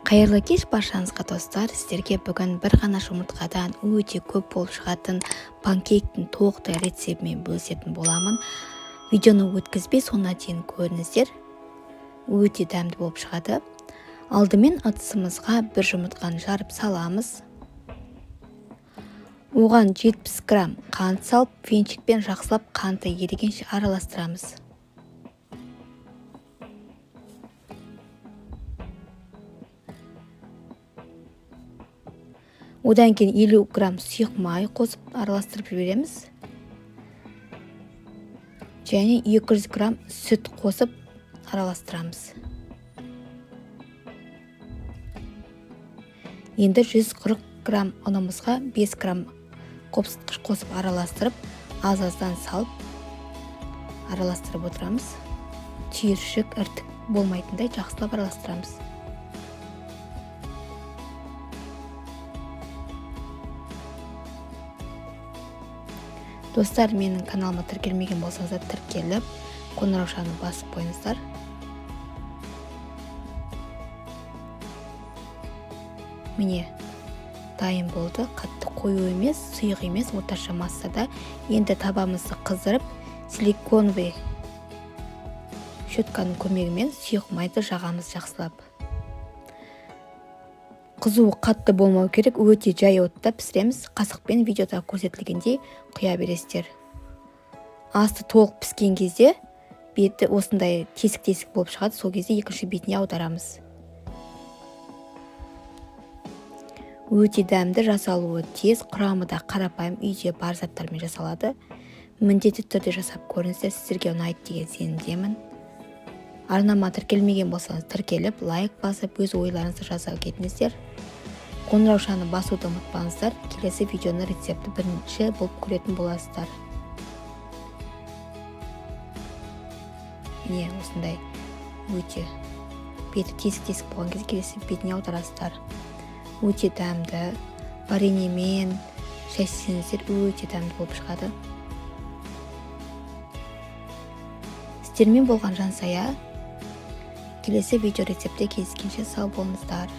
Қайырлы кеш баршаңызға достар, сіздерге бүгін бір ғана жұмыртқадан өте көп болып шығатын панкейктің толықтай рецептімен бөлісетін боламын. Видеоны өткізбей соңына дейін көріңіздер. Өте дәмді болып шығады. Алдымен ыдысымызға бір жұмыртқаны жарып саламыз. Оған 70 грамм қант салып, венчикпен жақсылап қанты ерігенше араластырамыз. Одан кейін 50 грамм сұйық май қосып араластырып жібереміз. Және 200 грамм сүт қосып араластырамыз. Енді 140 грамм ұнымызға 5 грамм қопсытқыш қосып араластырып, аз-аздан салып араластырып отырамыз. Түйіршік, іртік болмайтындай жақсылап араластырамыз. Достар, менің каналыма тіркелмеген болсаңыздар тіркеліп, қоңыраушаны басып қойыңыздар. Міне, дайын болды. Қатты қою емес, сұйық емес, орташа массада. Енді табамызды қыздырып, силиконовый щетканың көмегімен сұйық майды жағамыз жақсылап. Қызуы қатты болмау керек, өте жай отта пісіреміз. Қасықпен видеода көрсетілгендей құя бересіздер. Асты толық піскен кезде беті осындай тесік-тесік болып шығады. Сол кезде екінші бетіне аударамыз. Өте дәмді, жасалуы тез, құрамы да қарапайым, үйде бар заттармен жасалады. Міндетті түрде жасап көріңіздер, сіздерге ұнайды деген сенімдемін. Арнама тіркелмеген болсаңыз тіркеліп, лайк басып, өз ойларыңызды жаза кетіңіздер. Қоңыраушаны басуды ұмытпаңыздар. Келесі видеоны рецепті бірінші болып көретін боласыздар. Міне, осындай өте беті тесік-тесік болған кезде келесі бетіне аударасыздар. Өте дәмді, вареньемен шай ішсеңіздер өте дәмді болып шығады. Сіздермен болған жансая. Келесі видео рецепте кездескенше сау болыңыздар.